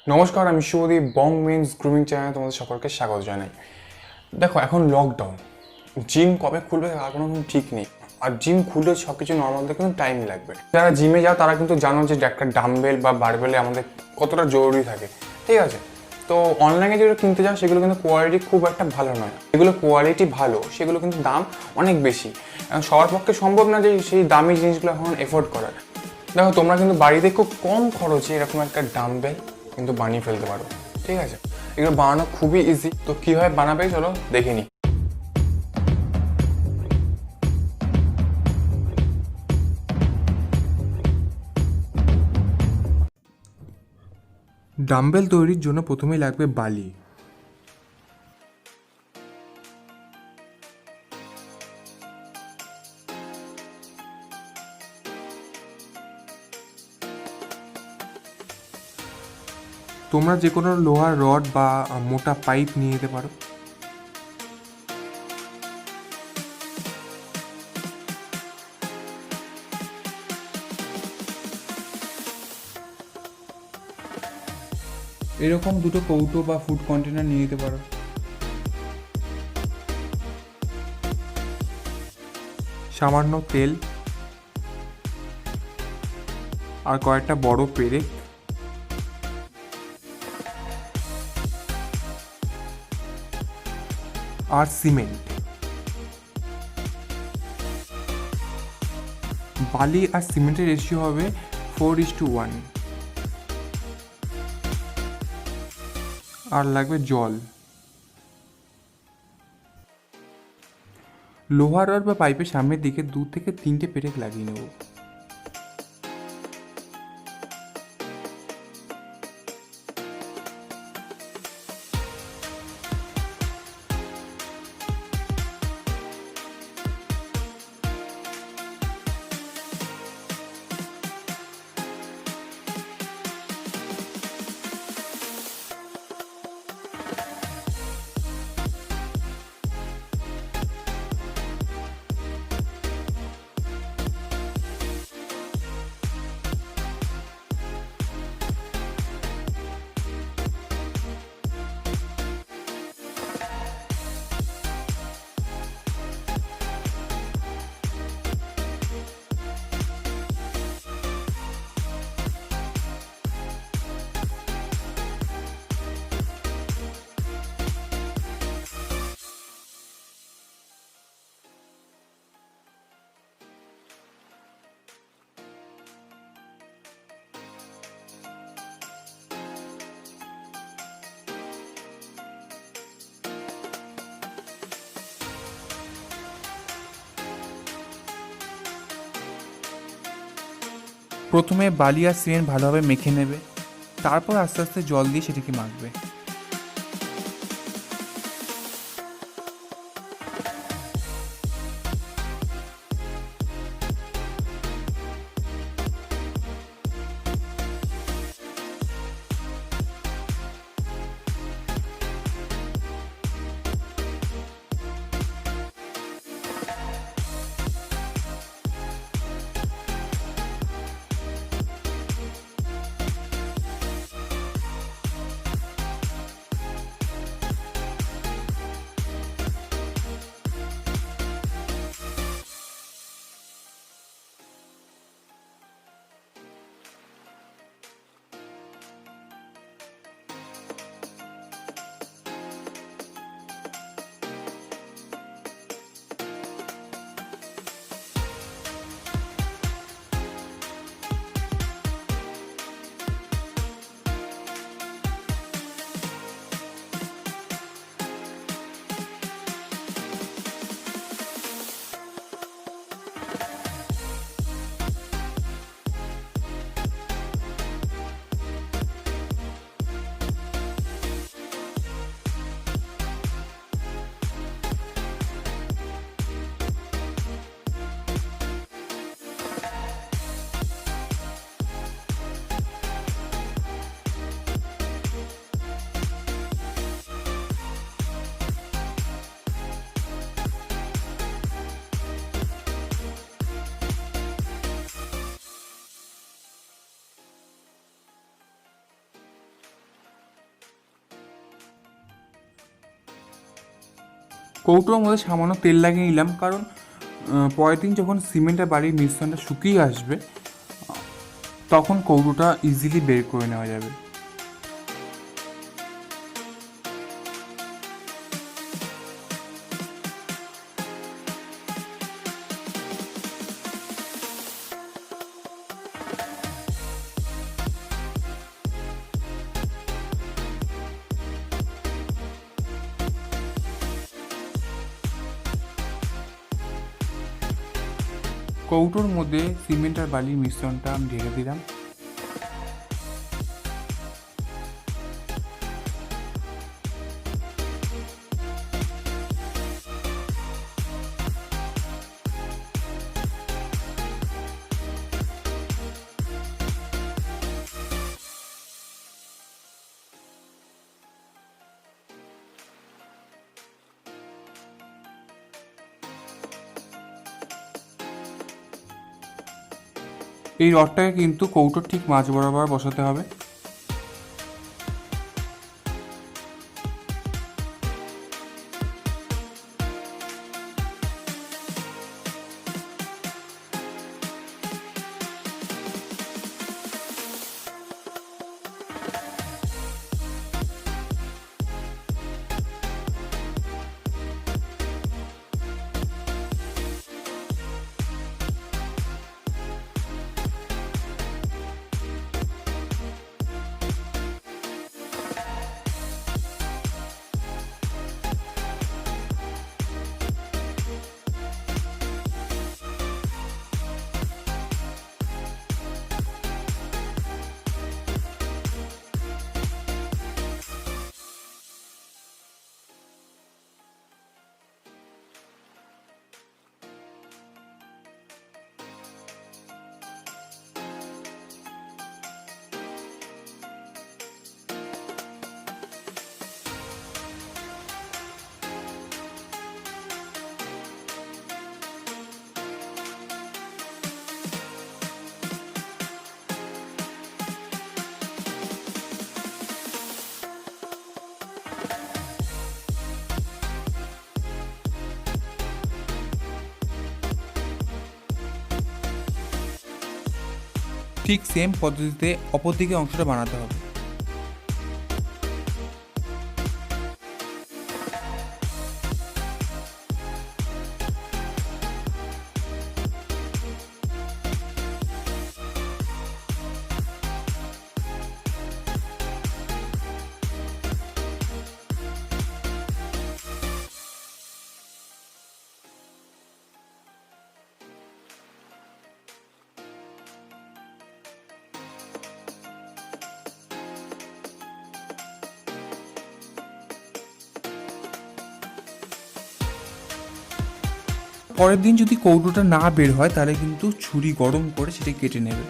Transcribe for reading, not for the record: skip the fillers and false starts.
নমস্কার, আমি শুভদীপ। বং men's grooming চ্যানেলে তোমাদের সকলকে স্বাগত জানাই। দেখো, এখন লকডাউন, জিম কবে খুলবে তার কোনো ঠিক নেই। আর জিম খুললে সব কিছু নর্মাল দেখে কিন্তু টাইম লাগবে। যারা জিমে যাও তারা কিন্তু জানো যে একটা ডাম্বেল বা বারবেলে আমাদের কতটা জরুরি থাকে, ঠিক আছে? তো অনলাইনে যেগুলো কিনতে যাও সেগুলো কিন্তু কোয়ালিটি খুব একটা ভালো নয়। যেগুলো কোয়ালিটি ভালো সেগুলো কিন্তু দাম অনেক বেশি। সবার পক্ষে সম্ভব না যে সেই দামি জিনিসগুলো এখন এফোর্ড করার। দেখো, তোমরা কিন্তু বাড়িতে খুব কম খরচে এরকম একটা ডাম্বেল কিন্তু বানিয়ে ফেলতে পারো, ঠিক আছে? এগুলো বানানো খুবই ইজি। তো কীভাবে বানাবে চলো দেখে নিই। ডাম্বেল তৈরির জন্য প্রথমেই লাগবে বালি। তোমরা যে কোনো লোহার রড বা মোটা পাইপ নিয়ে যেতে পারো। এরকম দুটো কৌটো বা ফুড কন্টেনার নিয়ে যেতে পারো। সামান্য তেল আর কয়েকটা বড় পেরেক, আর সিমেন্ট। বালি আর সিমেন্টের রেশিও হবে 4:1। আর লাগবে জল। লোহার রড বা পাইপের সামনের দিকে 2 থেকে 3টে পেরেক লাগিয়ে নেব। প্রথমে বালি আর সিমেন্ট ভালোভাবে মেখে নেবে, তারপর আস্তে আস্তে জল দিয়ে সেটাকে মাখবে। কৌটোর মধ্যে সামান্য তেল লাগিয়ে নিলাম, কারণ পরের দিন যখন সিমেন্ট আর বালির মিশ্রণটা শুকিয়ে আসবে তখন কৌটোটা ইজিলি বের করে নেওয়া যাবে। কৌটোর মধ্যে সিমেন্ট আর বালির মিশ্রণটা আমি ঢেলে দিলাম। এই রডটাকে কিন্তু কৌটোর ঠিক মাঝ বরাবর বসাতে হবে। ঠিক সেম পদ্ধতিতে অপর দিকে অংশটা বানাতে হবে। পরের দিন যদি কৌটোটা না বের হয় তাহলে কিন্তু ছুরি গরম করে সেটা কেটে নেবে।